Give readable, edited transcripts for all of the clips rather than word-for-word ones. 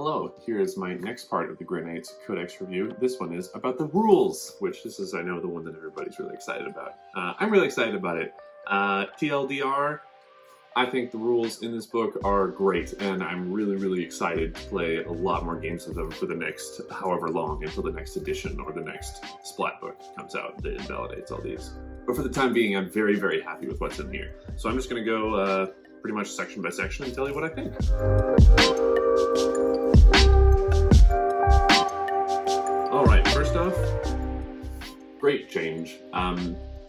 Hello, here is my next part of the Grey Knights Codex review. This one is about the rules, which this is, I know, the one that everybody's really excited about. I'm really excited about it. TLDR, I think the rules in this book are great, and I'm really excited to play a lot more games of them for the next however long, until the next edition or the next Splat book comes out that invalidates all these. But for the time being, I'm very happy with what's in here. So I'm just going to go pretty much section by section and tell you what I think. Alright, first off, great change.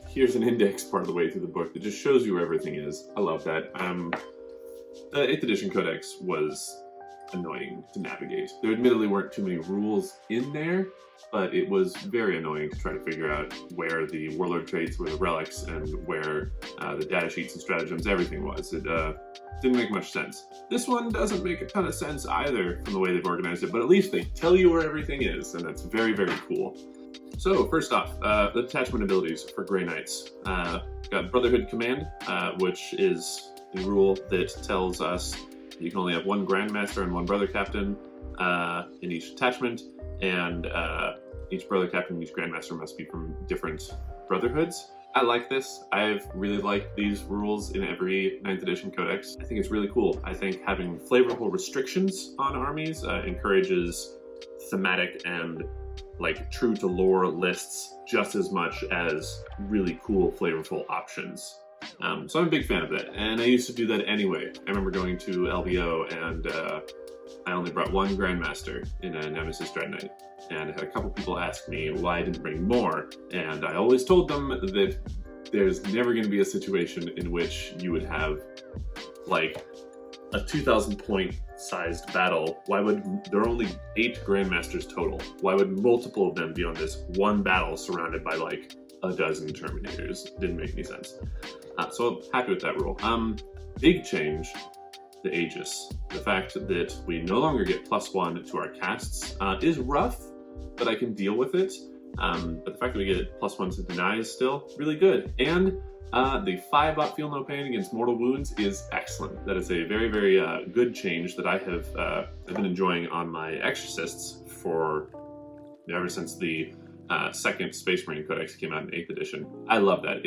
Here's an index part of the way through the book that just shows you where everything is. I love that. The 8th edition Codex was annoying to navigate. There admittedly weren't too many rules in there, but it was very annoying to try to figure out where the warlord traits, where the relics, and where the data sheets and stratagems, everything was. It didn't make much sense. This one doesn't make a ton of sense either from the way they've organized it, but at least they tell you where everything is, and that's very cool. So first off, the detachment abilities for Grey Knights. Got Brotherhood Command, which is a rule that tells us you can only have one Grandmaster and one Brother Captain in each detachment, and each Brother Captain and each Grandmaster must be from different Brotherhoods. I like this. I've really liked these rules in every 9th edition Codex. I think it's really cool. I think having flavorful restrictions on armies encourages thematic and true to lore lists just as much as really cool flavorful options. So I'm a big fan of that, and I used to do that anyway. I remember going to LBO and I only brought one Grandmaster in a Nemesis Dread Knight, and I had a couple people ask me why I didn't bring more, and I always told them that there's never going to be a situation in which you would have a 2,000 point sized battle. Why would there are only 8 Grandmasters total? Why would multiple of them be on this one battle surrounded by a dozen Terminators? Didn't make any sense. So I'm happy with that rule. Big change, the Aegis. The fact that we no longer get +1 to our casts is rough, but I can deal with it. But the fact that we get +1 to deny is still really good. And the 5-up feel no pain against mortal wounds is excellent. That is a very good change that I have I've been enjoying on my Exorcists for ever since the second Space Marine Codex came out in 8th edition. I love that.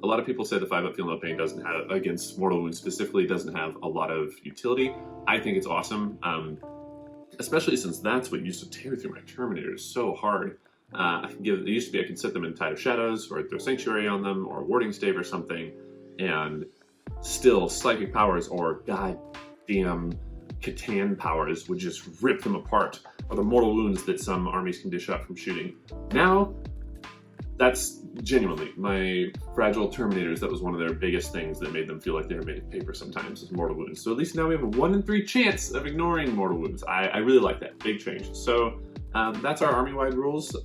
A lot of people say the 5-up feel no pain doesn't have, against mortal wounds specifically, doesn't have a lot of utility. I think it's awesome, especially since that's what used to tear through my Terminators so hard. It used to be I could set them in Tide of Shadows, or throw Sanctuary on them, or Warding Stave or something, and still Psychic Powers or goddamn Catan powers would just rip them apart, or the mortal wounds that some armies can dish out from shooting. Now, that's genuinely my fragile Terminators. That was one of their biggest things that made them feel like they were made of paper sometimes, is mortal wounds. So at least now we have a 1 in 3 chance of ignoring mortal wounds. I really like that. Big change. So that's our army-wide rules.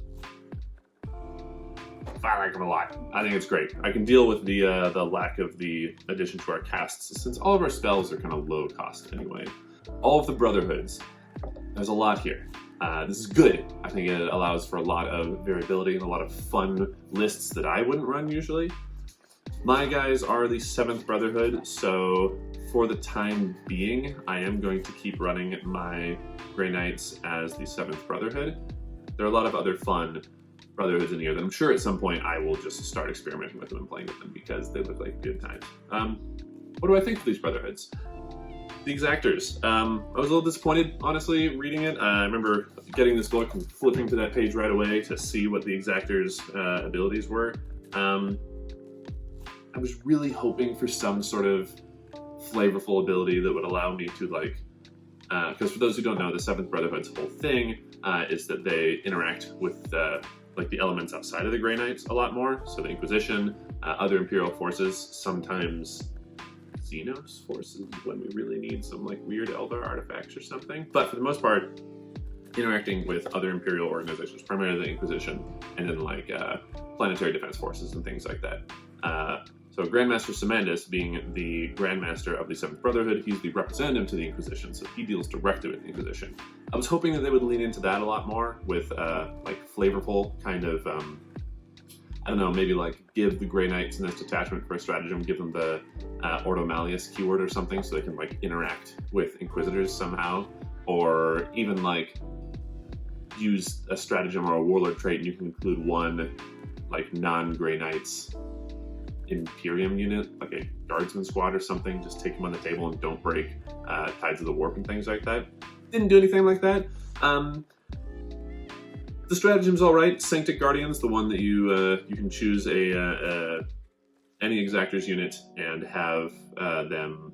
I like them a lot. I think it's great. I can deal with the lack of the addition to our casts, since all of our spells are kind of low cost anyway. All of the Brotherhoods. There's a lot here. This is good. I think it allows for a lot of variability and a lot of fun lists that I wouldn't run usually. My guys are the 7th Brotherhood, so for the time being, I am going to keep running my Grey Knights as the 7th Brotherhood. There are a lot of other fun Brotherhoods in here that I'm sure at some point I will just start experimenting with them and playing with them because they look like good times. What do I think of these Brotherhoods? The Exactors. I was a little disappointed, honestly, reading it. I remember getting this book and flipping to that page right away to see what the Exactors' abilities were. I was really hoping for some sort of flavorful ability that would allow me to, because for those who don't know, the 7th Brotherhood's whole thing is that they interact with the elements outside of the Grey Knights a lot more. So the Inquisition, other Imperial forces, sometimes Xenos forces when we really need some weird Eldar artifacts or something. But for the most part, interacting with other Imperial organizations, primarily the Inquisition, and then planetary defense forces and things like that. So Grandmaster Simandus, being the Grandmaster of the 7th Brotherhood, he's the representative to the Inquisition, so he deals directly with the Inquisition. I was hoping that they would lean into that a lot more with flavorful kind of, I don't know, maybe give the Grey Knights in this detachment for a stratagem, give them the Ordo Malleus keyword or something so they can interact with Inquisitors somehow. or even like use a stratagem or a warlord trait and you can include one like non-Grey Knights Imperium unit, like a guardsman squad or something. Just take them on the table and don't break Tides of the Warp and things like that. Didn't do anything like that. The stratagem's all right. Sanctic Guardians, the one that you can choose any Exactors unit and have them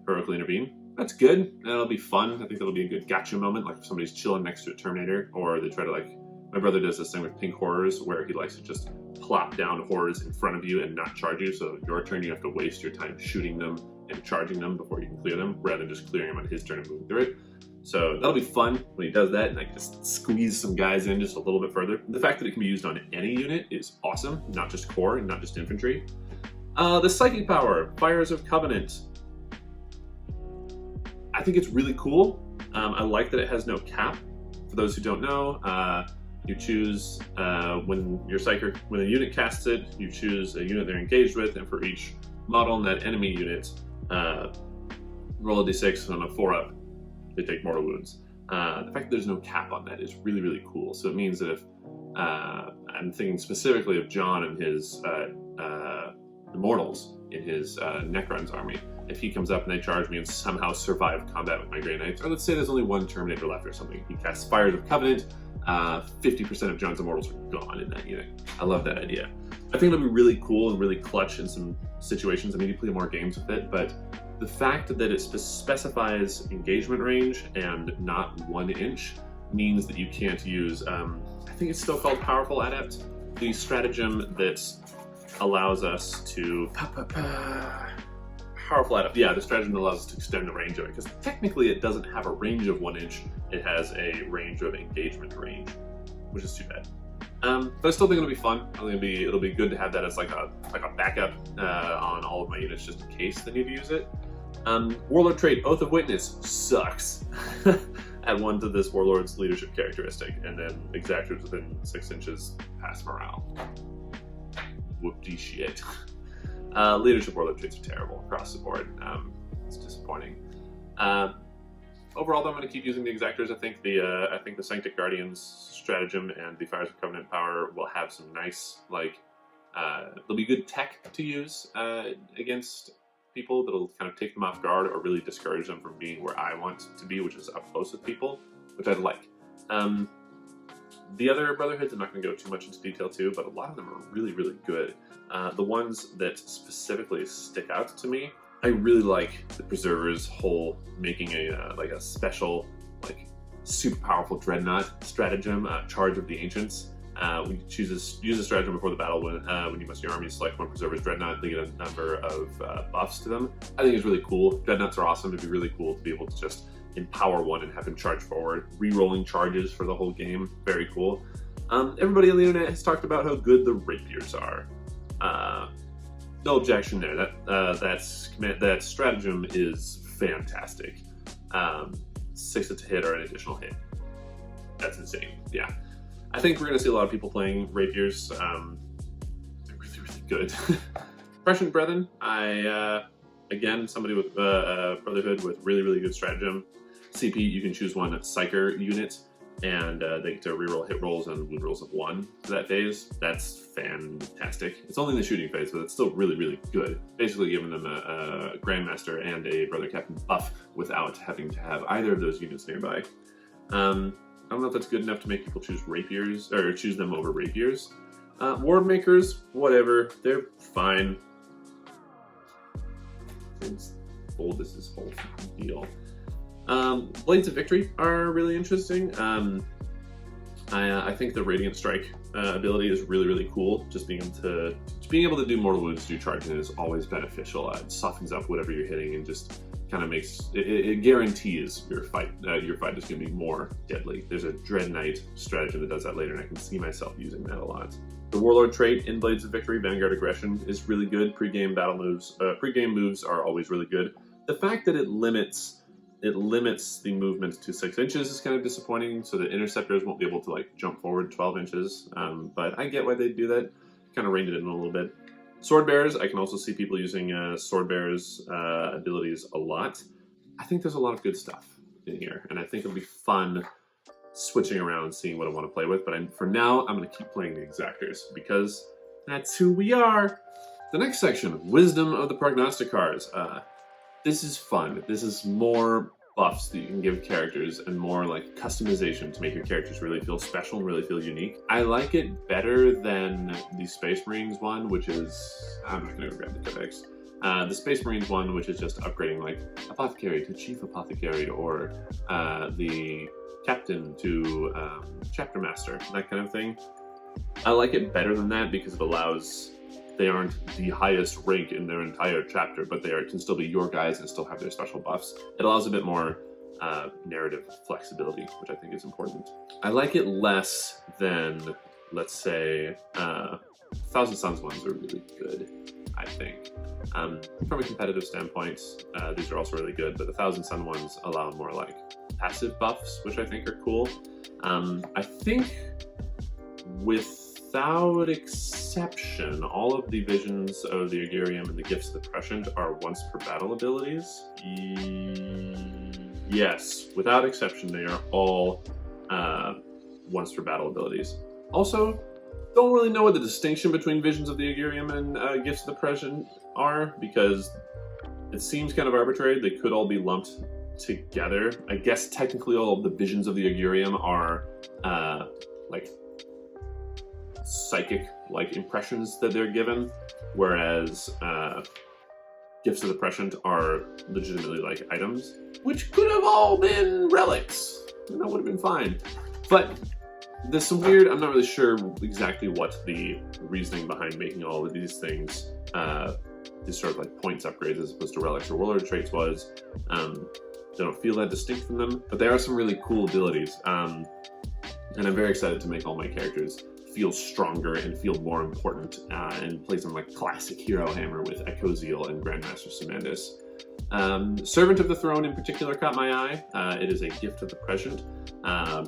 heroically intervene. That's good. That'll be fun. I think that'll be a good gotcha moment, like if somebody's chilling next to a Terminator, or they try to like. My brother does this thing with Pink Horrors, where he likes to just plop down horrors in front of you and not charge you. So your turn, you have to waste your time shooting them and charging them before you can clear them, rather than just clearing them on his turn and moving through it. So that'll be fun when he does that, and I just squeeze some guys in just a little bit further. The fact that it can be used on any unit is awesome, not just core and not just infantry. The psychic power, Fires of Covenant. I think it's really cool. I like that it has no cap. For those who don't know, you choose when a unit casts it, you choose a unit they're engaged with, and for each model in that enemy unit, roll a d6 on a 4-up. They take mortal wounds. The fact that there's no cap on that is really, really cool. So it means that if I'm thinking specifically of John and his immortals in his Necron's army. If he comes up and they charge me and somehow survive combat with my Grey Knights, or let's say there's only one Terminator left or something, he casts Fires of Covenant, 50% of John's immortals are gone in that unit. I love that idea. I think it'll be really cool and really clutch in some situations. I need to play more games with it, but the fact that it specifies engagement range and not 1 inch means that you can't use, I think it's still called Powerful Adept, the stratagem that allows us to... Powerful Adept, yeah, the stratagem that allows us to extend the range of it, because technically it doesn't have a range of 1 inch, it has a range of engagement range, which is too bad. But I still think it'll be fun. It'll be good to have that as like a backup on all of my units just in case they need to use it. Warlord trait, Oath of Witness, sucks. Add 1 to this Warlord's leadership characteristic, and then Exactors within 6 inches pass morale. Whoop-de shit. Leadership Warlord traits are terrible across the board. It's disappointing. Overall, though, I'm going to keep using the Exactors. I think the Sanctic Guardians stratagem and the Fires of Covenant power will have some nice, they'll be good tech to use against people that'll kind of take them off guard or really discourage them from being where I want to be, which is up close with people, which I'd like. The other Brotherhoods, I'm not going to go too much into detail too, but a lot of them are really, really good. The ones that specifically stick out to me, I really like the Preserver's whole making a special, super powerful Dreadnought stratagem, Charge of the Ancients. When you use a stratagem before the battle when you muster your army, select one Preserver's Dreadnought, they get a number of buffs to them. I think it's really cool. Dreadnoughts are awesome. It'd be really cool to be able to just empower one and have him charge forward. Re-rolling charges for the whole game, very cool. Everybody on the internet has talked about how good the Rapiers are. No objection there. That stratagem is fantastic. 6 to hit or an additional hit. That's insane. Yeah. I think we're going to see a lot of people playing Rapiers. They're really, really good. Prescient Brethren, again, somebody with Brotherhood with really, really good stratagem. CP, you can choose one Psyker unit, and they get to reroll hit rolls and wound rolls of 1 for that phase. That's fantastic. It's only in the shooting phase, but it's still really, really good. Basically giving them a Grandmaster and a Brother Captain buff without having to have either of those units nearby. I don't know if that's good enough to make people choose Rapiers, or choose them over Rapiers. Ward Makers, whatever, they're fine. Let's fold this whole deal. Blades of Victory are really interesting. I think the Radiant Strike ability is really, really cool. Just being able to do mortal wounds through charging is always beneficial. It softens up whatever you're hitting and just kind of makes it guarantees your fight is going to be more deadly. There's a Dread Knight strategy that does that later, and I can see myself using that a lot. The Warlord trait in Blades of Victory, Vanguard Aggression, is really good. Pre-game battle moves, pre-game moves are always really good. The fact that it limits the movement to 6 inches is kind of disappointing, so that interceptors won't be able to jump forward 12 inches. But I get why they do that. Kind of reined it in a little bit. Sword Bearers, I can also see people using Sword Bearers abilities a lot. I think there's a lot of good stuff. in here, and I think it'll be fun switching around, seeing what I want to play with. But for now, I'm going to keep playing the Exactors because that's who we are. The next section, Wisdom of the Prognosticars. This is fun. This is more buffs that you can give characters and more like customization to make your characters really feel special and really feel unique. I like it better than the Space Marines one, which is, I'm not going to grab the Codex. The Space Marines one, which is just upgrading like Apothecary to Chief Apothecary, or the Captain to Chapter Master, that kind of thing. I like it better than that because it allows, they aren't the highest rank in their entire chapter, but they can still be your guys and still have their special buffs. It allows a bit more narrative flexibility, which I think is important. I like it less than, let's say, Thousand Suns ones are really good, I think. From a competitive standpoint, these are also really good, but the Thousand Sun ones allow more like passive buffs, which I think are cool. I think without exception, all of the Visions of the Agirium and the Gifts of the Prescient are once per battle abilities. Yes, without exception, they are all once per battle abilities. Also, don't really know what the distinction between Visions of the Agirium and Gifts of the Prescient are, because it seems kind of arbitrary. They could all be lumped together. I guess technically all of the Visions of the Agirium are like psychic like impressions that they're given, whereas Gifts of the Prescient are legitimately like items, which could have all been relics, and that would have been fine. But there's some weird, I'm not really sure exactly what the reasoning behind making all of these things these sort of like points upgrades as opposed to relics or warlord traits was. They don't feel that distinct from them, but there are some really cool abilities. And I'm very excited to make all my characters feel stronger and feel more important, and play some like classic hero hammer with Echozeal and Grandmaster Samandis. Servant of the Throne in particular caught my eye. It is a gift of the prescient.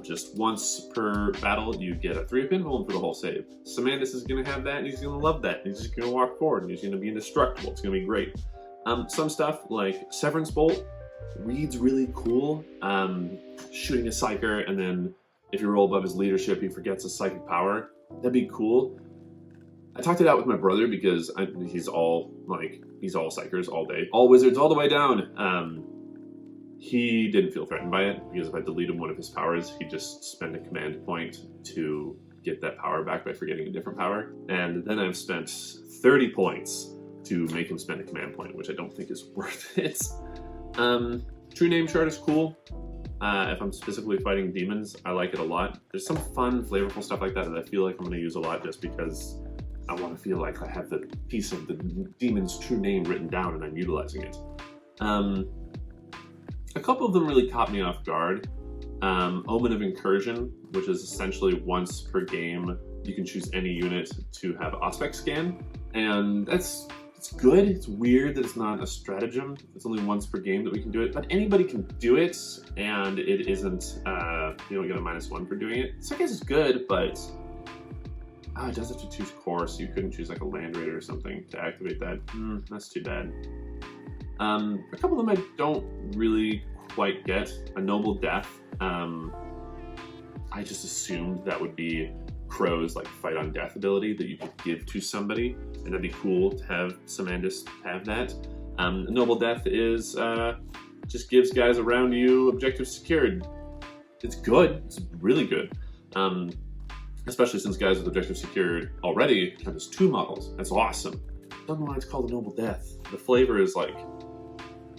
Just once per battle, you get a 3 pinhole for the whole save. Samandis is going to have that, and he's going to love that. He's just going to walk forward, and he's going to be indestructible. It's going to be great. Some stuff like Severance Bolt reads really cool. Shooting a Psyker, and then if you roll above his leadership, he forgets his psychic power. That'd be cool. I talked it out with my brother because he's all Psychers all day. All Wizards all the way down. He didn't feel threatened by it because if I deleted one of his powers, he'd just spend a command point to get that power back by forgetting a different power. And then I've spent 30 points to make him spend a command point, which I don't think is worth it. True Name Shard is cool. If I'm specifically fighting demons, I like it a lot. There's some fun, flavorful stuff like that I feel like I'm going to use a lot just because I want to feel like I have the piece of the demon's true name written down and I'm utilizing it. A couple of them really caught me off guard. Omen of Incursion, which is essentially once per game, you can choose any unit to have Aspect Scan, and it's good. It's weird that it's not a stratagem. It's only once per game that we can do it, but anybody can do it, and it isn't, you don't get a -1 for doing it. So I guess it's good, but it does have to choose core, so you couldn't choose like a Land Raider or something to activate that. That's too bad. A couple of them I don't really quite get. A Noble Death. I just assumed that would be Crow's like fight on death ability that you could give to somebody, and that'd be cool to have Samandis have that. Noble Death is just gives guys around you objectives secured. It's good. It's really good. Especially since guys with objectives secured already count as 2 models. That's awesome. I don't know why it's called a Noble Death. The flavor is like,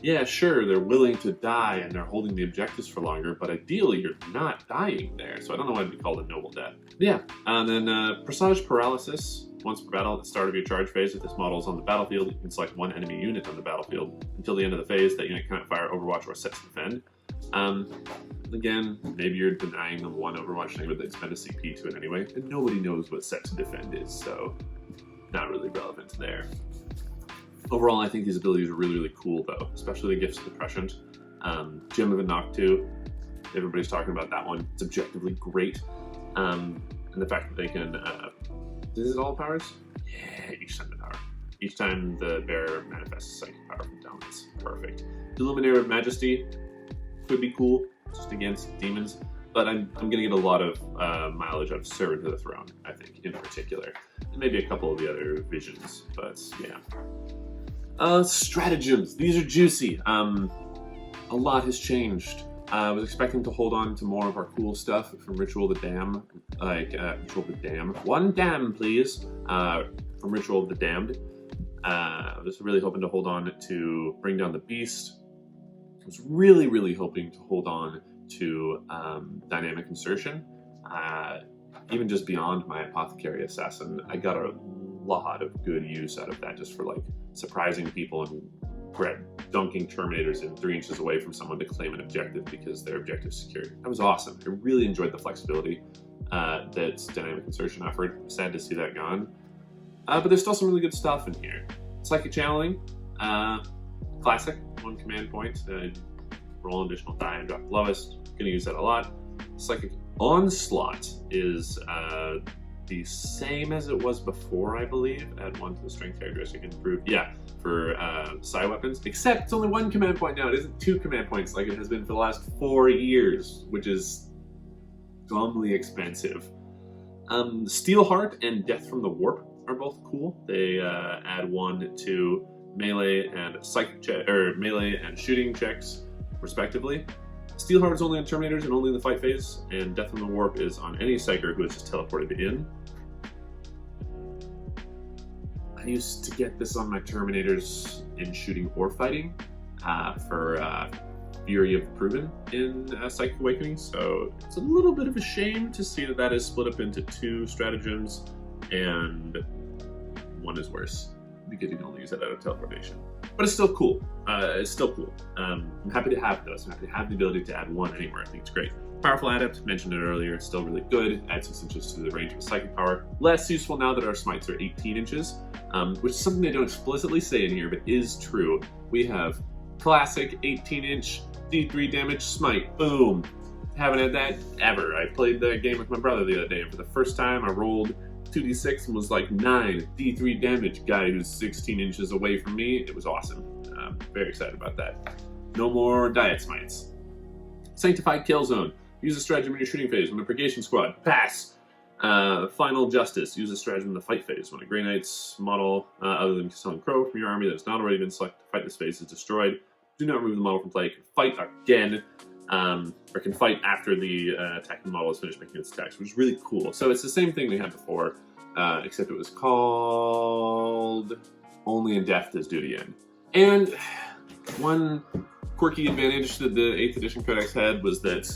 yeah, sure, they're willing to die and they're holding the objectives for longer, but ideally you're not dying there, so I don't know why it'd be called a Noble Death. Yeah, and then Presage Paralysis. Once per battle, at the start of your charge phase, if this model is on the battlefield, you can select 1 enemy unit on the battlefield. Until the end of the phase, that unit cannot fire Overwatch or set to defend. Again, maybe you're denying them 1 Overwatch thing, but they spend a CP to it anyway, and nobody knows what set to defend is, so not really relevant there. Overall, I think these abilities are really, really cool, though, especially the Gifts of the Prescient. Gem of Noctu, everybody's talking about that one. It's objectively great. And the fact that they can... is it all powers? Yeah, each time the power. Each time the bearer manifests psychic power from dominance. Perfect. Illuminator of Majesty. could be cool, just against demons. But I'm going to get a lot of mileage out of Servant of the Throne, I think, in particular. And maybe a couple of the other visions, but yeah. Stratagems. These are juicy. A lot has changed. I was expecting to hold on to more of our cool stuff from Ritual of the Damned, like Ritual of the Damned. One dam, please, from Ritual of the Damned. I was really hoping to hold on to Bring Down the Beast. I was really hoping to hold on to Dynamic Insertion. Even just beyond my Apothecary Assassin, I got a lot of good use out of that just for like surprising people and dunking Terminators in 3 inches away from someone to claim an objective because their objective is secured. That was awesome. I really enjoyed the flexibility that Dynamic Insertion offered. I'm sad to see that gone. But there's still some really good stuff in here. Psychic Channeling, classic, 1 command point. Roll an additional die and drop the lowest. Gonna use that a lot. Psychic Onslaught is the same as it was before, I believe. Add 1 to the strength characteristic and improve. Yeah, for psi weapons. Except it's only 1 command point now. It isn't 2 command points like it has been for the last 4 years, which is dumbly expensive. Steelheart and Death from the Warp are both cool. They add 1 to melee and melee and shooting checks, respectively. Steelheart is only on Terminators and only in the fight phase, and Death from the Warp is on any Psyker who is just teleported in. I used to get this on my Terminators in shooting or fighting for Fury of the Proven in Psychic Awakening, so it's a little bit of a shame to see that that is split up into 2 stratagems, and one is worse because you can only use that out of teleportation. But it's still cool. I'm happy to have those. I'm happy to have the ability to add 1 anywhere. I think it's great. Powerful Adept, mentioned it earlier, it's still really good. Add 6 inches to the range of psychic power. Less useful now that our smites are 18 inches, which is something they don't explicitly say in here, but is true. We have classic 18-inch D3 damage smite. Boom. Haven't had that ever. I played that game with my brother the other day, and for the first time I rolled 2d6 and was like 9 D3 damage, guy who's 16 inches away from me. It was awesome. Very excited about that. No more Diet Smites. Sanctified Kill Zone. Use a stratagem in your shooting phase when a Purgation Squad. Pass! Final Justice. Use a stratagem in the fight phase. When a Grey Knight's model, other than Castellan Crow, from your army that has not already been selected to fight this phase is destroyed, do not remove the model from play. It can fight again, or can fight after the attacking model is finished making its attacks, which is really cool. So it's the same thing we had before, except it was called Only in Death Does Duty End. And one quirky advantage that the 8th edition Codex had was that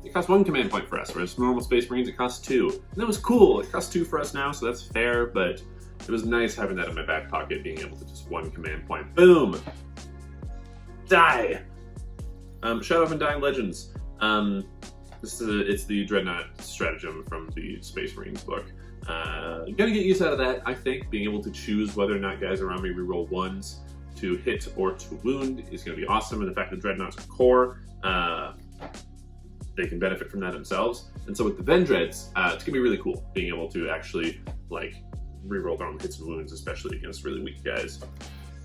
it cost 1 command point for us, whereas normal Space Marines it costs 2. And that was cool. It costs 2 for us now, so that's fair, but it was nice having that in my back pocket, being able to just 1 command point. Boom! Die! Shadow of Undying Legends. It's the Dreadnought stratagem from the Space Marines book. You're gonna get use out of that, I think. Being able to choose whether or not guys around me reroll 1s to hit or to wound is going to be awesome, and the fact that Dreadnoughts are core, they can benefit from that themselves. And so with the Vendreads, it's going to be really cool being able to actually like reroll their own hits and wounds, especially against really weak guys.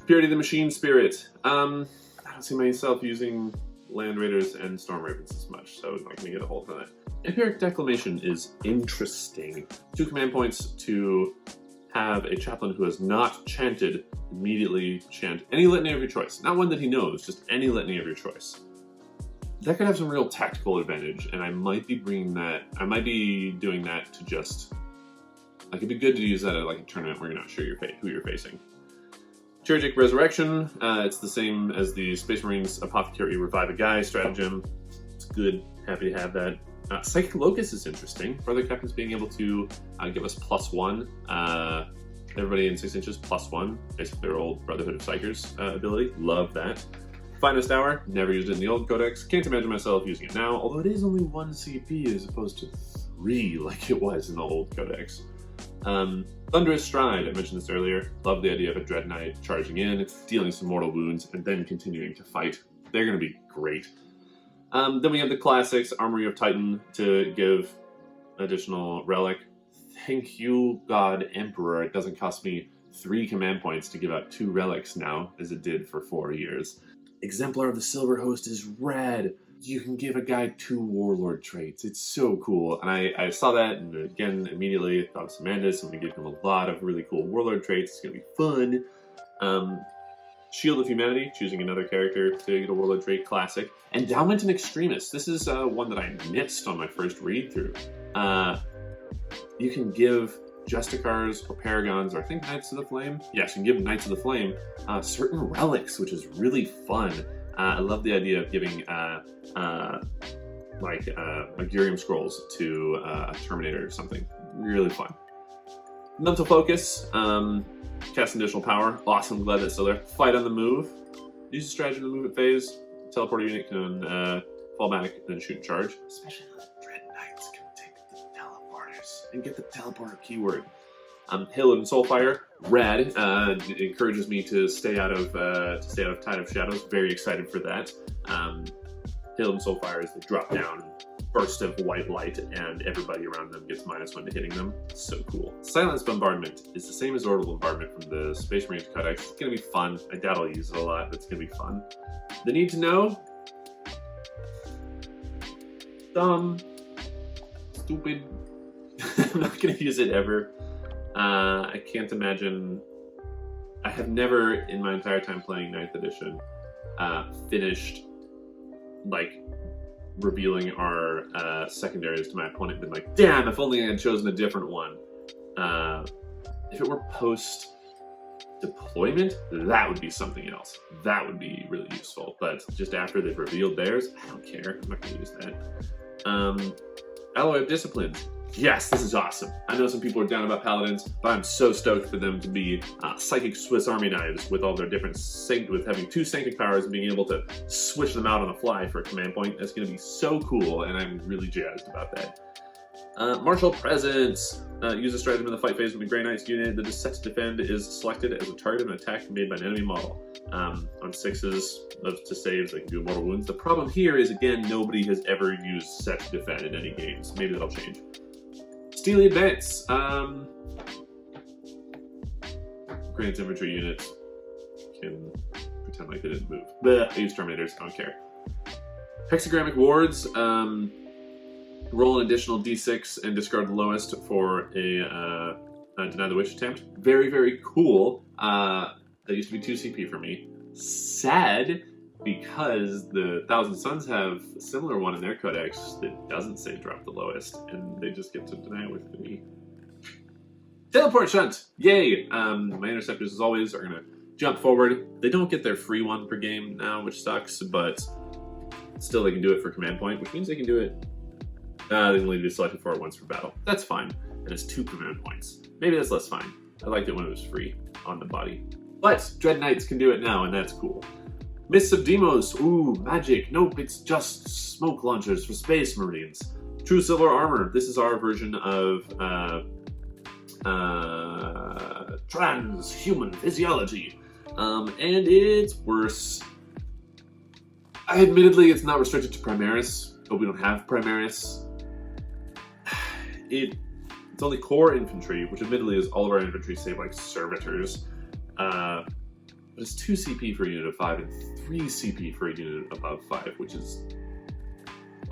Purity of the Machine Spirit. I don't see myself using Land Raiders and Storm Ravens as much, so I'm not going to get a hold of that. Empiric Declamation is interesting. 2 command points to have a chaplain who has not chanted immediately chant any litany of your choice. Not one that he knows, just any litany of your choice. That could have some real tactical advantage, and I might be doing that to just, like, it'd be good to use that at like a tournament where you're not sure who you're facing. Chirurgic Resurrection, it's the same as the Space Marines Apothecary Revive a Guy stratagem. It's good, happy to have that. Psychic Locus is interesting. Brother Captains being able to give us +1. Everybody in 6 inches +1. Basically their old Brotherhood of Psychers ability. Love that. Finest Hour, never used it in the old Codex. Can't imagine myself using it now, although it is only 1 CP as opposed to 3 like it was in the old Codex. Thunderous Stride, I mentioned this earlier. Love the idea of a Dread Knight charging in, dealing some mortal wounds, and then continuing to fight. They're going to be great. Then we have the classics, Armory of Titan to give additional relic. Thank you, God Emperor. It doesn't cost me 3 command points to give out 2 relics now, as it did for 4 years. Exemplar of the Silver Host is red. You can give a guy 2 Warlord traits. It's so cool. And I saw that, and again, immediately thought of Samandus. I'm going to give him a lot of really cool Warlord traits. It's going to be fun. Shield of Humanity, choosing another character to get a Warlord trait, classic. Endowment and Extremis. This is one that I missed on my first read-through. You can give Justicars or Paragons, or I think Knights of the Flame. Yes, you can give Knights of the Flame certain relics, which is really fun. I love the idea of giving Magurium Scrolls to a Terminator or something. Really fun. Mental Focus, cast additional power. Awesome, glad that's still there. Fight on the move. Use a strategy in the movement phase. Teleport unit can fall back, then shoot and charge. Especially the Dread Knights can take the teleporters and get the teleporter keyword. Hail and Soulfire, red. It encourages me to stay out of Tide of Shadows. Very excited for that. Hail and Soulfire is the drop down burst of white light, and everybody around them gets -1 to hitting them. So cool. Silence Bombardment is the same as Orbital Bombardment from the Space Marines Codex. It's gonna be fun. I doubt I'll use it a lot, but it's gonna be fun. The need to know? Dumb. Stupid. I'm not gonna use it ever. I can't imagine. I have never, in my entire time playing 9th edition, finished revealing our secondaries to my opponent and been like, damn, if only I had chosen a different one. If it were post-deployment, that would be something else. That would be really useful. But just after they've revealed theirs, I don't care. I'm not going to use that. Alloy of Disciplines. Yes, this is awesome. I know some people are down about Paladins, but I'm so stoked for them to be psychic Swiss Army knives with all their different with having 2 Sanctic powers and being able to switch them out on the fly for a command point. That's going to be so cool, and I'm really jazzed about that. Martial Presence. Use a stratagem in the fight phase with the Grey Knights unit. The set to defend is selected as a target of an attack made by an enemy model. On 6s to saves, they can do mortal wounds. The problem here is, again, nobody has ever used set to defend in any games. Maybe that'll change. Steely Advance. Grants infantry units can pretend like they didn't move. Blech, I use Terminators, don't care. Hexagrammic Wards. Roll an additional d6 and discard the lowest for a Deny the Wish attempt. Very, very cool. That used to be 2 CP for me. Sad, because the Thousand Suns have a similar one in their codex that doesn't say drop the lowest, and they just get to deny it with me. Teleport Shunt! Yay! My interceptors, as always, are going to jump forward. They don't get their free 1 per game now, which sucks, but still they can do it for command point, which means they can do it. They can only be selected for it once per battle. That's fine. And it's 2 command points. Maybe that's less fine. I liked it when it was free on the body. But Dread Knights can do it now, and that's cool. Mists of Demos. Ooh, magic. Nope, it's just smoke launchers for Space Marines. True Silver Armor. This is our version of transhuman physiology. And it's worse. Admittedly, it's not restricted to Primaris, but we don't have Primaris. It's only core infantry, which admittedly is all of our infantry save servitors. But it's 2 CP for a unit of 5 and 3 CP for a unit above 5, which is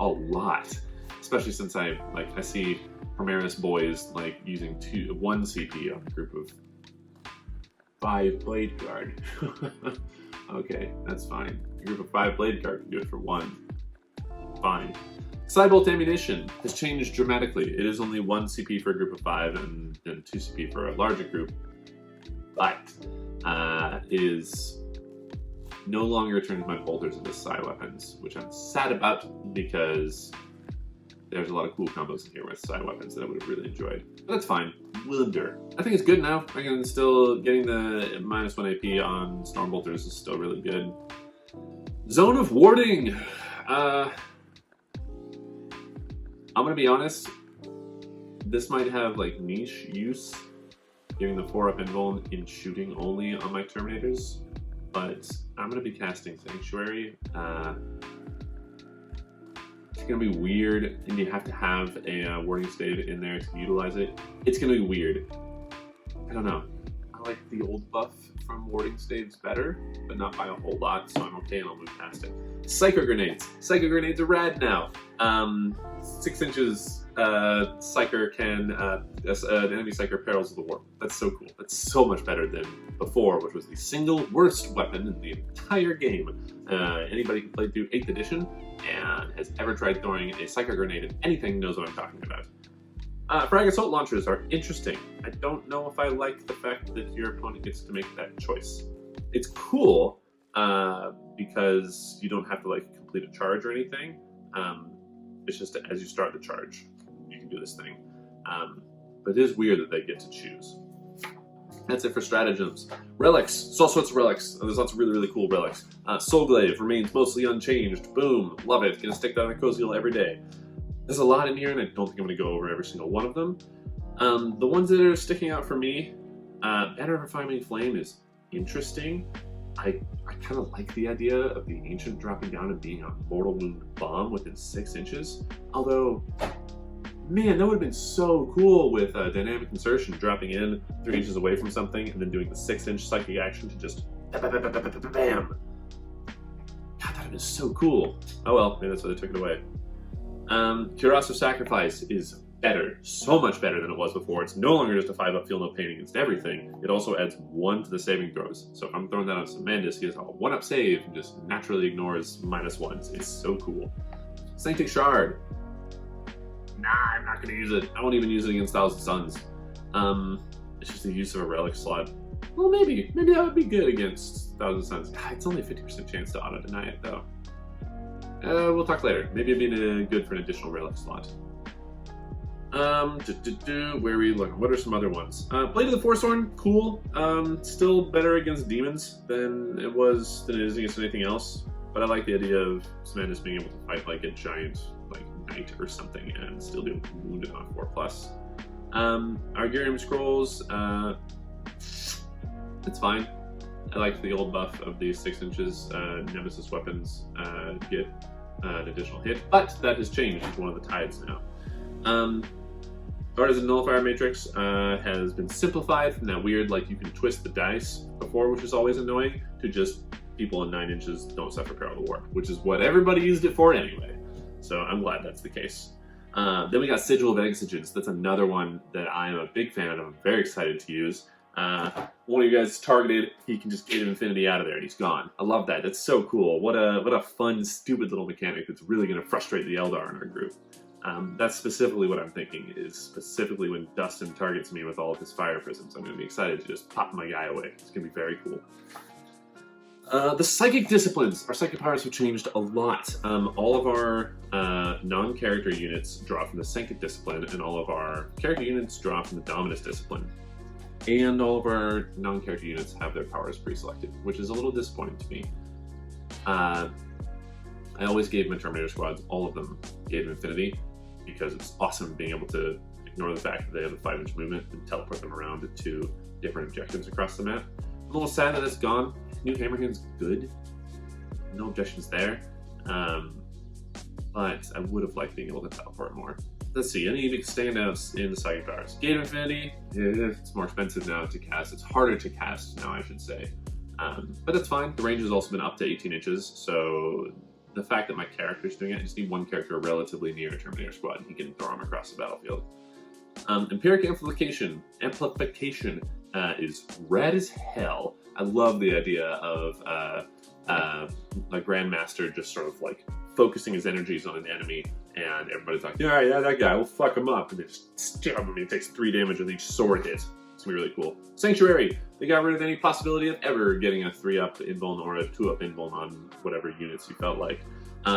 a lot. Especially since I see Primaris boys using 1 CP on a group of 5 Blade Guard. Okay, that's fine. A group of 5 Blade Guard can do it for 1. Fine. Sidebolt Ammunition has changed dramatically. It is only 1 CP for a group of 5 and then 2 CP for a larger group. But it is no longer turns my bolters into psi weapons, which I'm sad about because there's a lot of cool combos in here with psi weapons that I would have really enjoyed. But that's fine. We'll endure. I think it's good now. I can still getting the -1 AP on Storm Bolters is still really good. Zone of Warding. I'm gonna be honest, this might have niche use, giving the 4-up invuln in shooting only on my Terminators, but I'm gonna be casting Sanctuary. It's gonna be weird, and you have to have a warding stave in there to utilize it. It's gonna be weird. I don't know. I like the old buff from warding staves better, but not by a whole lot, so I'm okay and I'll move past it. Psycho Grenades. Psycho Grenades are rad now. 6 inches, Psyker can, an enemy Psyker perils of the warp. That's so cool. That's so much better than before, which was the single worst weapon in the entire game. Anybody who played through 8th edition and has ever tried throwing a Psycho Grenade at anything knows what I'm talking about. Frag Assault Launchers are interesting. I don't know if I like the fact that your opponent gets to make that choice. It's cool, because you don't have to like complete a charge or anything. It's just that as you start the charge, you can do this thing. But it is weird that they get to choose. That's it for stratagems. Relics. There's all sorts of relics. There's lots of really, really cool relics. Soulglaive remains mostly unchanged. Boom. Love it. Gonna stick that on a cozy hill every day. There's a lot in here, and I don't think I'm going to go over every single one of them. The ones that are sticking out for me, Banner of Refining Flame is interesting. I kind of like the idea of the Ancient dropping down and being a Mortal Wound bomb within 6 inches. Although, man, that would have been so cool with Dynamic Insertion, dropping in 3 inches away from something and then doing the 6-inch psychic action to just bam. God, that would have been so cool. Oh well, maybe that's why they took it away. Cuirass of Sacrifice is better, so much better than it was before. It's no longer just a 5-up feel no pain against everything. It also adds 1 to the saving throws. So if I'm throwing that on Semandus, he has a 1-up save and just naturally ignores -1s. It's so cool. Sanctic Shard. Nah, I'm not going to use it. I won't even use it against Thousand Suns. It's just the use of a relic slot. Well, maybe that would be good against Thousand Suns. God, it's only a 50% chance to auto-deny it, though. We'll talk later. Maybe it'd be good for an additional relic slot. Where are we looking? What are some other ones? Blade of the Forsworn, cool. Still better against demons than it is against anything else. But I like the idea of Semandus being able to fight like a giant, like knight or something, and still do wounded on 4+. Argurium Scrolls, it's fine. I like the old buff of the 6 inches. Nemesis weapons get an additional hit, but that has changed. It's one of the tides now. Artisan Nullifier Matrix has been simplified from that weird, like you can twist the dice before, which is always annoying, to just people in 9 inches don't suffer peril of the warp, which is what everybody used it for anyway. So I'm glad that's the case. Then we got Sigil of Exigence. That's another one that I am a big fan of. I'm very excited to use. One of you guys is targeted, he can just get Infinity out of there and he's gone. I love that. That's so cool. What a fun, stupid little mechanic that's really going to frustrate the Eldar in our group. That's specifically what I'm thinking, is specifically when Dustin targets me with all of his fire prisms. I'm going to be excited to just pop my guy away. It's going to be very cool. The Psychic Disciplines. Our Psychic powers have changed a lot. All of our non-character units draw from the Psychic Discipline, and all of our character units draw from the Dominus Discipline. And all of our non-character units have their powers pre-selected, which is a little disappointing to me. I always gave my Terminator squads, all of them gave Infinity, because it's awesome being able to ignore the fact that they have a 5-inch movement and teleport them around to 2 different objectives across the map. I'm a little sad that it's gone. New Hammerhand's good. No objections there. But I would have liked being able to teleport more. Let's see, any big standouts in the Psychic powers? Gate of Infinity, it's more expensive now to cast. It's harder to cast now, I should say. But it's fine. The range has also been up to 18 inches, so the fact that my character's doing it, I just need one character relatively near a Terminator squad, and he can throw him across the battlefield. Empiric Amplification is rad as hell. I love the idea of a Grandmaster just sort of like focusing his energies on an enemy, and everybody's like, yeah, that guy, we'll fuck him up, and they just stab him, and he takes 3 damage with each sword hit. It's gonna be really cool. Sanctuary, they got rid of any possibility of ever getting a 3-up invuln or a 2-up invuln on whatever units you felt like.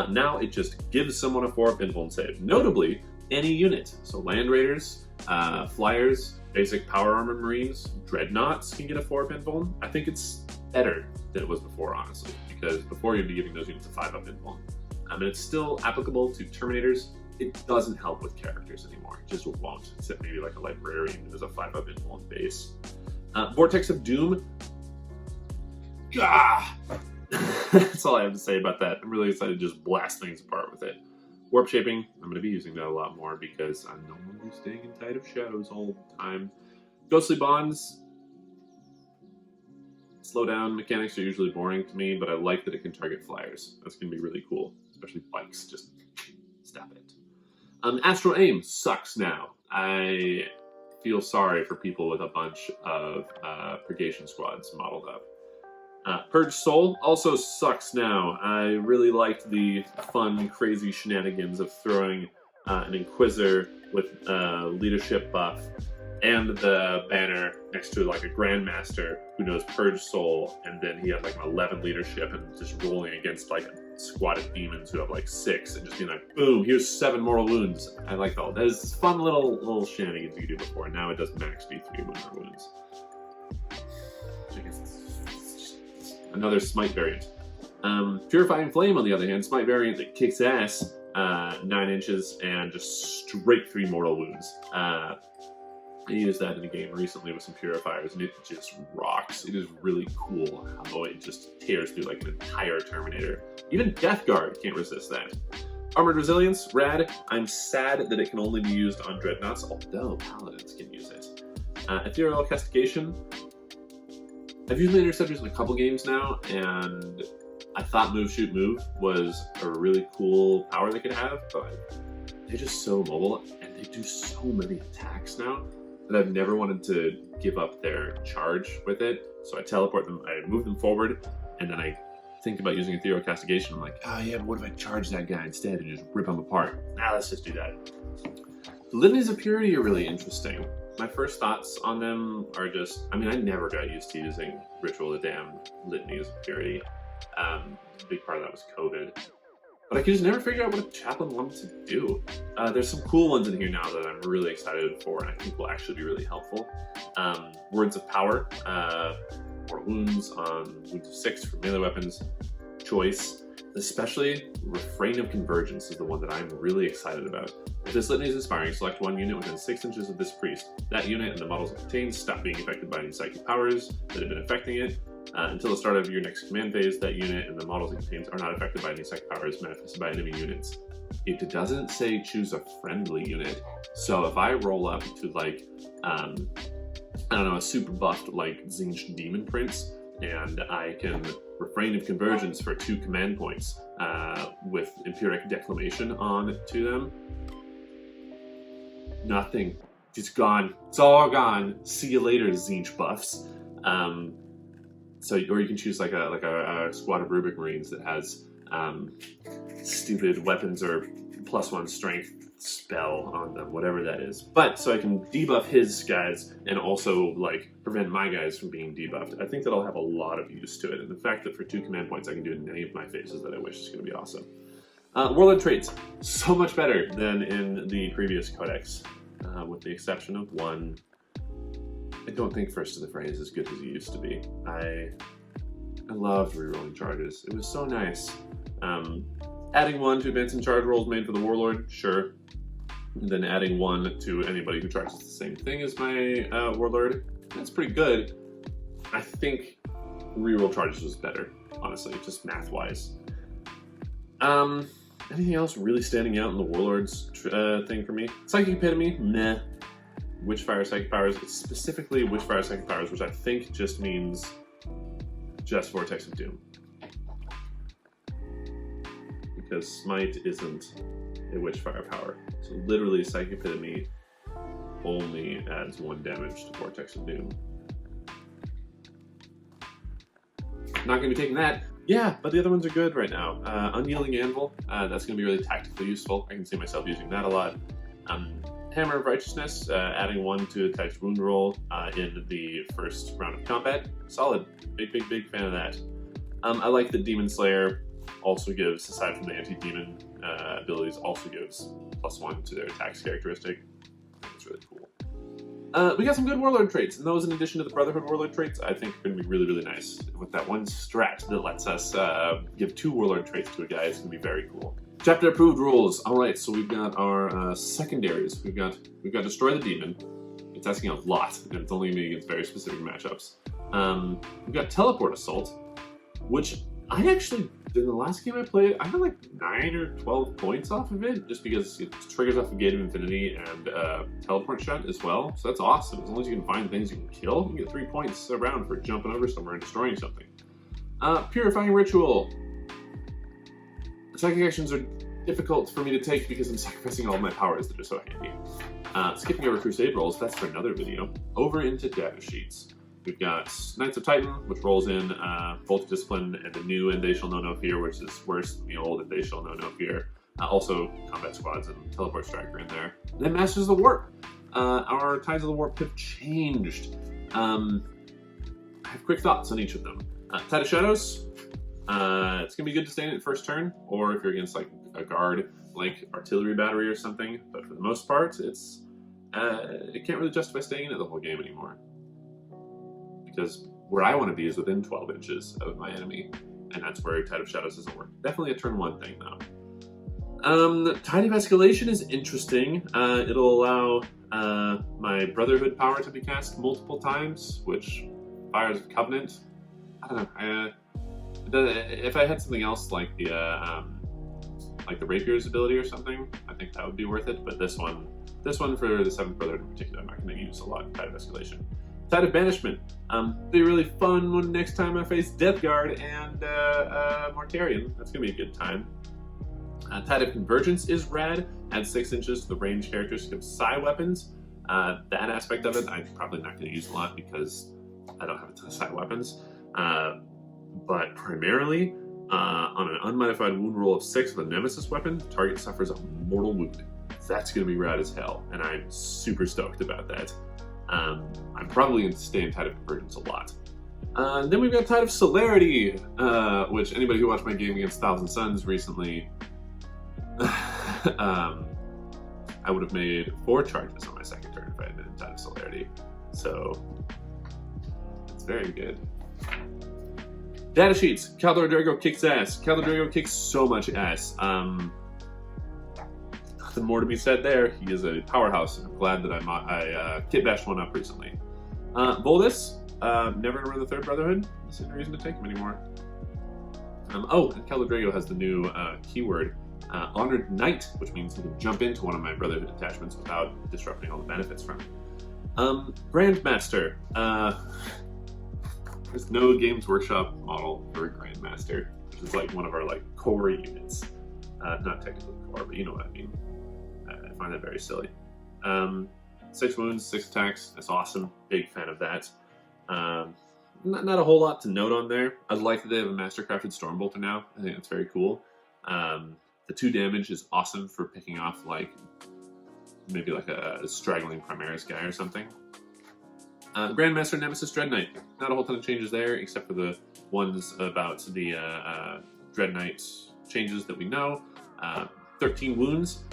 Now it just gives someone a 4-up invuln save. Notably, any unit. So Land Raiders, Flyers, basic Power Armor Marines, Dreadnoughts can get a 4-up invuln. I think it's better than it was before, honestly, because before you'd be giving those units a 5-up invuln. And it's still applicable to Terminators. It doesn't help with characters anymore. It just won't, except maybe like a Librarian who has a 5-up invuln base. Vortex of Doom. Gah! That's all I have to say about that. I'm really excited to just blast things apart with it. Warp Shaping, I'm going to be using that a lot more because I'm no longer staying in Tide of Shadows all the time. Ghostly Bonds, slowdown mechanics are usually boring to me, but I like that it can target flyers. That's going to be really cool, especially bikes. Just stop it. Astral aim sucks now. I feel sorry for people with a bunch of purgation squads modeled up. Purge Soul also sucks now. I really liked the fun, crazy shenanigans of throwing an Inquisitor with leadership buff and the banner next to like a Grandmaster who knows Purge Soul, and then he had like an 11 leadership and just rolling against like a squad of demons who have like 6 and just being like, boom, here's 7 mortal wounds. I like all that. There's fun little shenanigans you could do before. Now it does max D3 mortal wounds. I guess it's another Smite variant. Purifying Flame, on the other hand, Smite variant that kicks ass, 9 inches and just straight 3 mortal wounds. I used that in a game recently with some purifiers, and it just rocks. It is really cool how it just tears through like an entire Terminator. Even Death Guard can't resist that. Armored Resilience, rad. I'm sad that it can only be used on Dreadnoughts, although Paladins can use it. Ethereal Castigation. I've used the Interceptors in a couple games now, and I thought Move, Shoot, Move was a really cool power they could have, but they're just so mobile, and they do so many attacks now that I've never wanted to give up their charge with it. So I teleport them, I move them forward, and then I think about using Ethereal Castigation. I'm like, oh yeah, but what if I charge that guy instead and just rip him apart? Let's just do that. The Litanies of Purity are really interesting. My first thoughts on them are just, I never got used to using Ritual of the Damned Litanies of Purity. A big part of that was COVID. But I could just never figure out what a chaplain wanted to do. There's some cool ones in here now that I'm really excited for, and I think will actually be really helpful. Words of Power, or wounds on wounds of 6 for melee weapons. Choice, especially Refrain of Convergence is the one that I'm really excited about. If this litany is inspiring, select one unit within 6 inches of this priest. That unit and the models it contains stop being affected by any psychic powers that have been affecting it. Until the start of your next command phase, that unit and the models it contains are not affected by any psychic powers manifested by enemy units. It doesn't say choose a friendly unit, so if I roll up to like, I don't know, a super buffed like Tzeentch Demon Prince, and I can Refrain of Convergence for 2 command points with Empiric Declamation on to them, nothing. It's gone. It's all gone. See you later, Tzeentch buffs. Or you can choose like a squad of Rubric Marines that has stupid weapons or +1 strength spell on them, whatever that is. But so I can debuff his guys and also like prevent my guys from being debuffed. I think that I'll have a lot of use to it, and the fact that for 2 command points I can do it in any of my phases that I wish is going to be awesome. Warlord traits, so much better than in the previous Codex, with the exception of one. I don't think First to the Fray is as good as it used to be. I loved rerolling charges. It was so nice. Adding 1 to advance and charge rolls made for the Warlord, sure. And then adding 1 to anybody who charges the same thing as my Warlord, that's pretty good. I think reroll charges was better, honestly, just math-wise. Anything else really standing out in the Warlord's thing for me? Psychic Epitome, meh. Witchfire Psychic Powers, it's specifically Witchfire Psychic Powers, which I think just means just Vortex of Doom. Because Smite isn't a Witchfire power. So literally Psychic Epitome only adds 1 damage to Vortex of Doom. Not going to be taking that. Yeah, but the other ones are good right now. Unyielding Anvil, that's going to be really tactically useful. I can see myself using that a lot. Hammer of Righteousness, adding 1 to attack's wound roll in the first round of combat. Solid. Big fan of that. I like that Demon Slayer also gives, aside from the anti-demon abilities, also gives +1 to their attacks characteristic. That's really cool. We got some good Warlord traits, and those in addition to the Brotherhood Warlord traits, I think are going to be really nice. With that one strat that lets us give 2 Warlord traits to a guy, it's going to be very cool. Chapter approved rules. All right, so we've got our secondaries. We've got Destroy the Demon. It's asking a lot, and it's only going to be against very specific matchups. We've got Teleport Assault, which I actually in the last game I played, I got like 9 or 12 points off of it, just because it triggers off a Gate of Infinity and teleport shot as well. So that's awesome. As long as you can find things you can kill, you can get 3 points around for jumping over somewhere and destroying something. Purifying Ritual. Psychic actions are difficult for me to take because I'm sacrificing all of my powers that are so handy. Skipping over Crusade rolls, that's for another video. Over into data sheets. We've got Knights of Titan, which rolls in Bolt of Discipline, and the new And They Shall Know No Fear, which is worse than the old And They Shall Know No Fear. Also, Combat Squads and Teleport Striker in there. And then Masters of the Warp. Our Tides of the Warp have changed. I have quick thoughts on each of them. Tide of Shadows. It's going to be good to stay in it first turn, or if you're against like a guard, like Artillery Battery or something. But for the most part, it can't really justify staying in it the whole game anymore. Because where I want to be is within 12 inches of my enemy, and that's where Tide of Shadows doesn't work. Definitely a turn 1 thing, though. Tide of Escalation is interesting. It'll allow my Brotherhood power to be cast multiple times, which Fires of Covenant. I don't know. If I had something else like the Rapier's ability or something, I think that would be worth it. But this one for the 7th Brotherhood in particular, I'm not going to use a lot. Tide of Escalation. Tide of Banishment. Be really fun when next time I face Death Guard and Mortarion. That's gonna be a good time. Tide of Convergence is rad. Adds 6 inches to the ranged characteristic of psi weapons. That aspect of it, I'm probably not going to use a lot because I don't have a ton of psi weapons. But primarily, on an unmodified wound roll of 6 with a Nemesis weapon, the target suffers a mortal wound. That's going to be rad as hell, and I'm super stoked about that. I'm probably going to stay in Tide of Convergence a lot. Then we've got Tide of Celerity, which anybody who watched my game against Thousand Suns recently, I would have made 4 charges on my second turn if I had been in Tide of Celerity. So, it's very good. Data sheets. Caldor Drago kicks ass. Caldor Drago kicks so much ass. Nothing more to be said there. He is a powerhouse, and I'm glad that I kit bashed one up recently. Voldus, never gonna run the 3rd Brotherhood. There's no reason to take him anymore. And Caldor Drago has the new keyword, Honored Knight, which means he can jump into one of my Brotherhood attachments without disrupting all the benefits from it. Grandmaster. There's no Games Workshop model for Grandmaster, which is like one of our core units. Not technically core, but you know what I mean. I find that very silly. 6 wounds, 6 attacks. That's awesome. Big fan of that. Not a whole lot to note on there. I like that they have a Mastercrafted Stormbolter now. I think that's very cool. The 2 damage is awesome for picking off maybe a straggling Primaris guy or something. Grandmaster Nemesis Dread Knight. Not a whole ton of changes there, except for the ones about the Dread Knight changes that we know. 13 wounds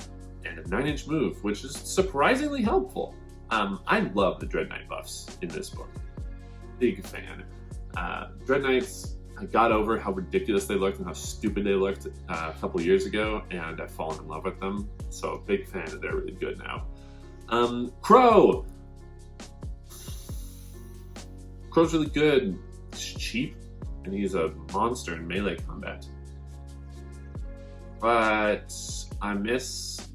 and a 9-inch move, which is surprisingly helpful. I love the Dread Knight buffs in this book. Big fan. Dread Knights, I got over how ridiculous they looked and how stupid they looked a couple years ago, and I've fallen in love with them. So big fan, and they're really good now. Crow! Crow's really good. He's cheap, and he's a monster in melee combat. But I miss...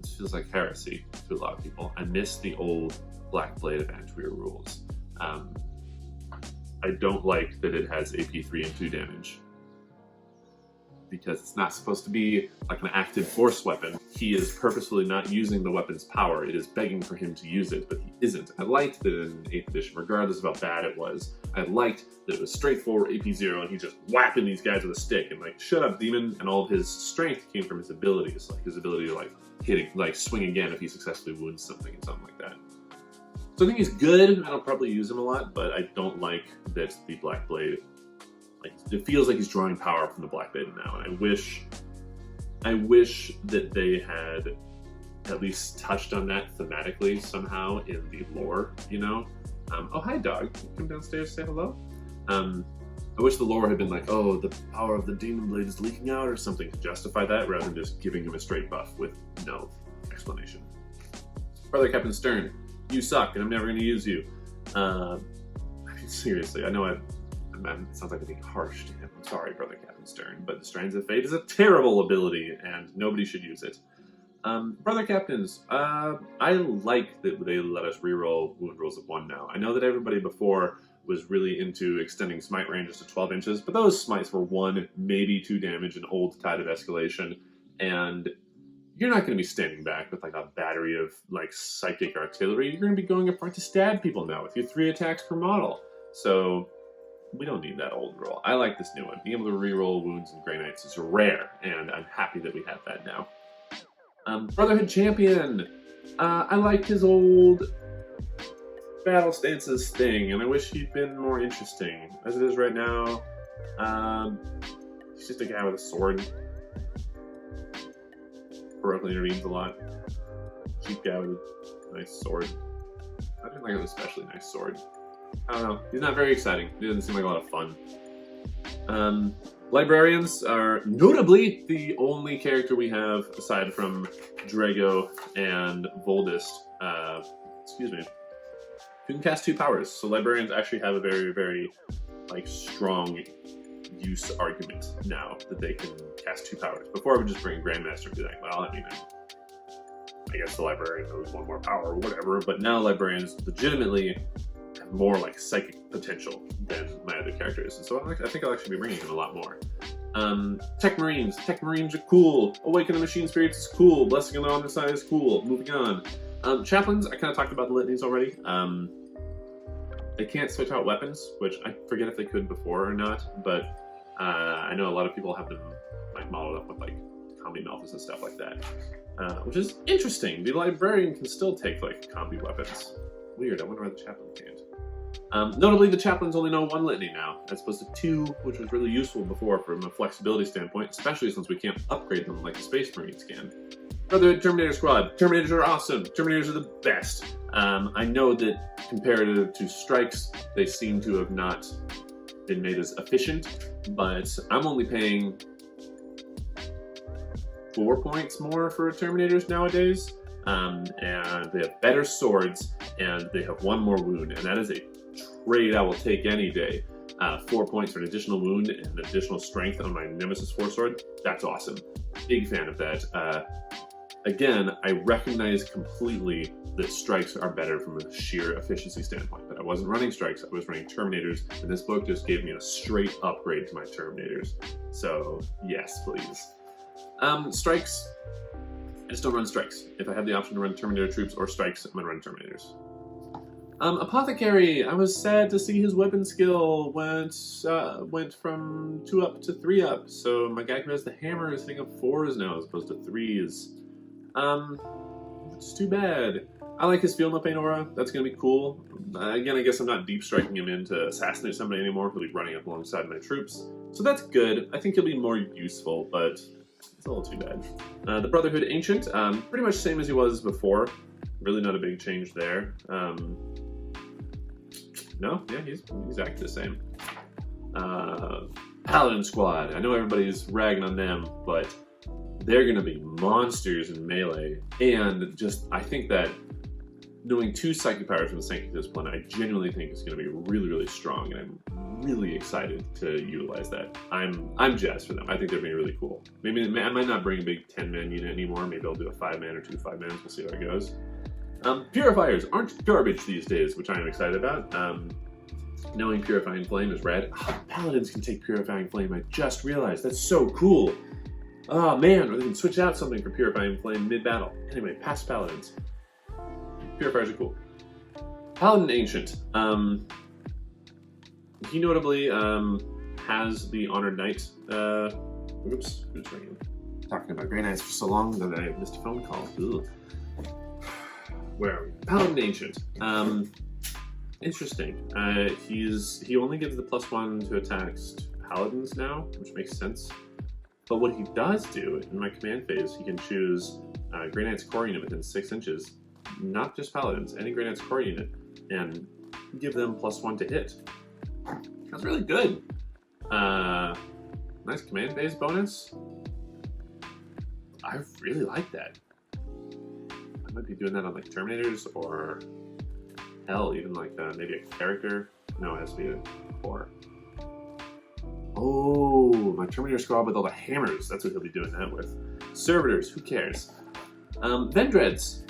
This feels like heresy to a lot of people. I miss the old Black Blade of Antweir rules. I don't like that it has AP 3 and 2 damage, because it's not supposed to be like an active force weapon. He is purposefully not using the weapon's power. It is begging for him to use it, but he isn't. I liked that in 8th edition, regardless of how bad it was, I liked that it was straightforward AP 0 and he's just whapping these guys with a stick and shut up, demon, and all of his strength came from his abilities, his ability to hit, swing again if he successfully wounds something and something like that. So I think he's good. I'll probably use him a lot, but I don't like that the Black Blade, it feels like he's drawing power from the Black Blade now, and I wish that they had at least touched on that thematically somehow in the lore, you know? Oh, hi, dog. Can you come downstairs and say hello? I wish the lore had been oh, the power of the Demon Blade is leaking out or something to justify that, rather than just giving him a straight buff with no explanation. Brother Captain Stern, you suck, and I'm never going to use you. I mean, seriously, I know I've it sounds like I'm being harsh to him. I'm sorry, Brother Captain Stern, but the Strands of Fate is a terrible ability, and nobody should use it. Brother Captains, I like that they let us reroll wound rolls of 1 now. I know that everybody before was really into extending smite ranges to 12 inches, but those smites were 1, maybe 2 damage, an old tide of escalation, and you're not going to be standing back with like a battery of like psychic artillery. You're going to be going up front to stab people now with your 3 attacks per model. So we don't need that old roll. I like this new one. Being able to reroll wounds and Grey Knights is rare, and I'm happy that we have that now. Brotherhood Champion. I liked his old battle stances thing, and I wish he'd been more interesting. As it is right now, he's just a guy with a sword. Heroically intervenes a lot. Cheap guy with a nice sword. I didn't like an especially nice sword. I don't know. He's not very exciting. He doesn't seem like a lot of fun. Librarians are notably the only character we have, aside from Drago and Voldist, who can cast 2 powers. So Librarians actually have a very, very strong use argument now that they can cast 2 powers. Before I would just bring Grandmaster and be like, well, I mean, I guess the Librarian knows 1 more power or whatever, but now Librarians legitimately have more psychic potential than my other characters, and so I think I'll actually be bringing in a lot more. Tech Marines. Tech Marines are cool. Awaken the Machine Spirits is cool. Blessing on the Honor Side is cool. Moving on. Chaplains, I kind of talked about the litanies already. They can't switch out weapons, which I forget if they could before or not, but I know a lot of people have them modeled up with combi meltas and stuff like that, which is interesting. The Librarian can still take combi weapons. Weird, I wonder why the Chaplain can't. Notably, the Chaplains only know 1 litany now, as opposed to 2, which was really useful before from a flexibility standpoint, especially since we can't upgrade them like the Space Marines can. Brotherhood Terminator Squad. Terminators are awesome. Terminators are the best. I know that comparative to strikes, they seem to have not been made as efficient, but I'm only paying 4 points more for Terminators nowadays, and they have better swords, and they have 1 more wound, and that is a trade I will take any day. 4 points for an additional wound and additional strength on my Nemesis 4 sword. That's awesome. Big fan of that. Again, I recognize completely that strikes are better from a sheer efficiency standpoint, but I wasn't running strikes, I was running Terminators, and this book just gave me a straight upgrade to my Terminators. So, yes, please. Strikes, I just don't run strikes. If I have the option to run Terminator troops or strikes, I'm going to run Terminators. Apothecary, I was sad to see his weapon skill went from 2 up to 3 up, so my guy who has the hammer is hitting up 4s now as opposed to 3s. It's too bad. I like his Feel No Pain aura. That's going to be cool. Again, I guess I'm not deep striking him in to assassinate somebody anymore. He'll be running up alongside my troops. So that's good. I think he'll be more useful, but it's a little too bad. The Brotherhood Ancient, pretty much same as he was before. Really not a big change there. No, yeah, he's exactly the same. Paladin Squad. I know everybody's ragging on them, but they're going to be monsters in melee, and I think that knowing 2 psychic powers from the Sanctity Discipline, I genuinely think is going to be really, really strong, and I'm really excited to utilize that. I'm jazzed for them. I think they're being really cool. Maybe I might not bring a big 10-man unit anymore. Maybe I'll do a 5-man or 2 5-mans. We'll see how it goes. Purifiers aren't garbage these days, which I am excited about. Knowing Purifying Flame is rad. Oh, Paladins can take Purifying Flame. I just realized. That's so cool. Oh man, or they can switch out something for Purifying Flame mid-battle. Anyway, past Paladins. Purifiers are cool. Paladin Ancient. He notably has the Honored Knight. Oops, who's ringing? Talking about Grey Knights for so long that I missed a phone call. Ugh. Where are we? Paladin Ancient. Interesting. He only gives the +1 to attacks to Paladins now, which makes sense. But what he does do, in my command phase, he can choose Grey Knight's core unit within 6 inches, not just Paladins, any Grey Knight's core unit, and give them +1 to hit. That's really good. Nice command phase bonus. I really like that. I might be doing that on Terminators, or hell, even maybe a character. No, it has to be a core. Oh, my Terminator squad with all the hammers. That's what he'll be doing that with. Servitors, who cares? Vendreads.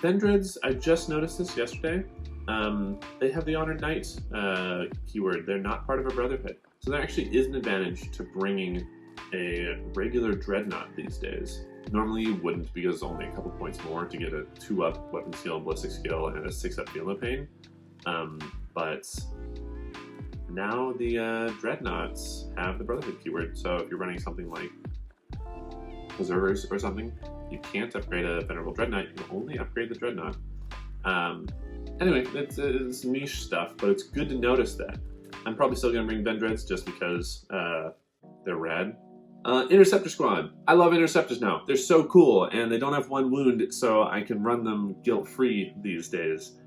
Vendreads, I just noticed this yesterday. They have the Honored Knight keyword. They're not part of a Brotherhood. So there actually is an advantage to bringing a regular Dreadnought these days. Normally you wouldn't, because it's only a couple points more to get a 2-up weapon skill and ballistic skill and a 6-up feel no pain. But now the Dreadnoughts have the Brotherhood keyword, so if you're running something like Preservers or something, you can't upgrade a Venerable Dreadnought, you can only upgrade the Dreadnought. Anyway, it's niche stuff, but it's good to notice that. I'm probably still going to bring Vendreads just because they're rad. Interceptor Squad. I love Interceptors now. They're so cool, and they don't have 1 wound, so I can run them guilt-free these days.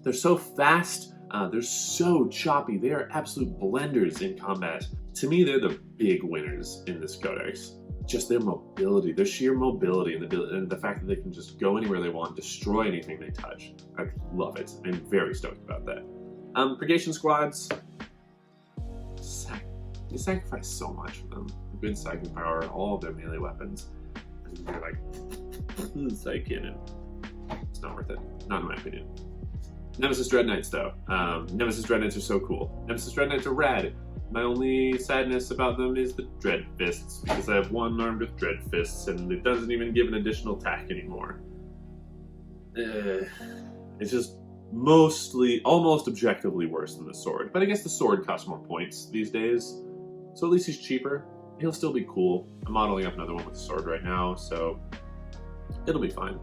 They're so fast, they're so choppy, they are absolute blenders in combat. To me, they're the big winners in this codex. Just their mobility, their sheer mobility, and the fact that they can just go anywhere they want, destroy anything they touch. I love it. I'm very stoked about that. Purgation Squads. You sacrifice so much for them. Good psychic power, all of their melee weapons. And you're like, psych cannon. It's not worth it. Not in my opinion. Nemesis Dreadknights, though. Nemesis Dreadknights are so cool. Nemesis Dreadknights are rad. My only sadness about them is the Dread Fists, because I have one armed with Dread Fists, and it doesn't even give an additional attack anymore. It's just almost objectively worse than the sword. But I guess the sword costs more points these days, so at least he's cheaper. He'll still be cool. I'm modeling up another one with the sword right now, so it'll be fine.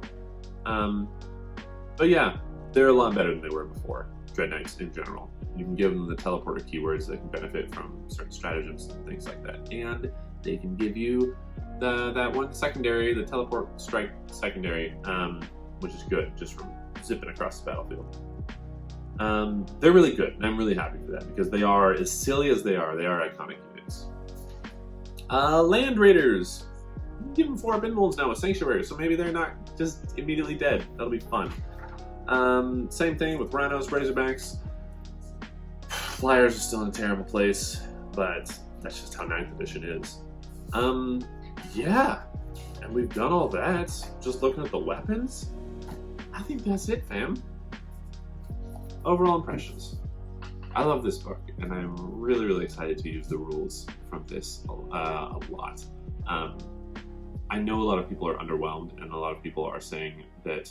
But yeah, they're a lot better than they were before. Dreadknights in general. You can give them the teleporter keywords that can benefit from certain stratagems and things like that. And they can give you that one secondary, the teleport strike secondary, which is good, just from zipping across the battlefield. They're really good, and I'm really happy for that, because they are, as silly as they are iconic units. Land Raiders. Give them 4 Binwolves now with Sanctuary, so maybe they're not just immediately dead. That'll be fun. Same thing with Rhinos, Razorbacks. Flyers are still in a terrible place, but that's just how 9th edition is. Yeah, and we've done all that. Just looking at the weapons, I think that's it, fam. Overall impressions. I love this book, and I'm really, really excited to use the rules from this a lot. I know a lot of people are underwhelmed, and a lot of people are saying that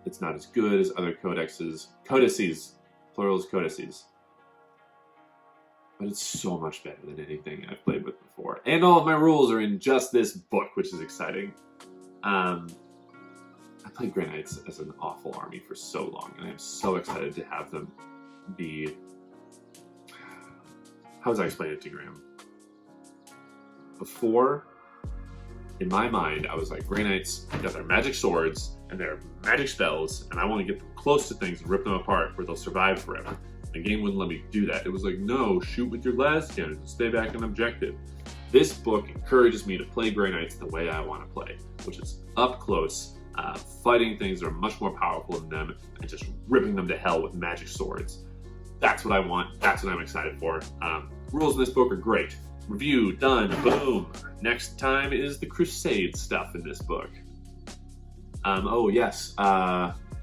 it's not as good as other codices, plural is codices. But it's so much better than anything I've played with before. And all of my rules are in just this book, which is exciting. I played Grey Knights as an awful army for so long, and I'm so excited to have them be... How was I explaining it to Graham? Before, in my mind, I was like, Grey Knights got their magic swords and their magic spells, and I want to get them close to things and rip them apart where they'll survive forever. The game wouldn't let me do that. It was like, no, shoot with your las cannons and stay back on objective. This book encourages me to play Grey Knights the way I want to play, which is up close, fighting things that are much more powerful than them, and just ripping them to hell with magic swords. That's what I want. That's what I'm excited for. Rules in this book are great. Review, done, boom. Next time is the Crusade stuff in this book. Oh yes,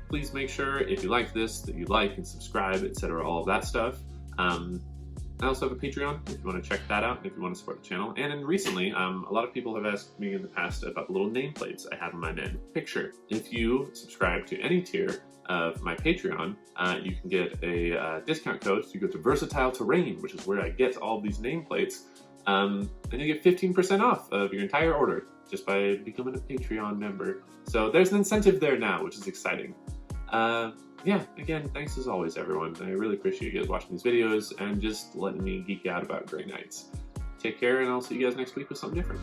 please make sure if you like this that you like and subscribe, etc., all of that stuff. I also have a Patreon if you want to check that out, if you want to support the channel. And then recently, a lot of people have asked me in the past about the little nameplates I have in my main picture. If you subscribe to any tier of my Patreon, you can get a discount code to go to Versatile Terrain, which is where I get all these nameplates, and you get 15% off of your entire order just by becoming a Patreon member. So there's an incentive there now, which is exciting. Yeah, again, thanks as always, everyone. I really appreciate you guys watching these videos and just letting me geek out about Grey Knights. Take care, and I'll see you guys next week with something different.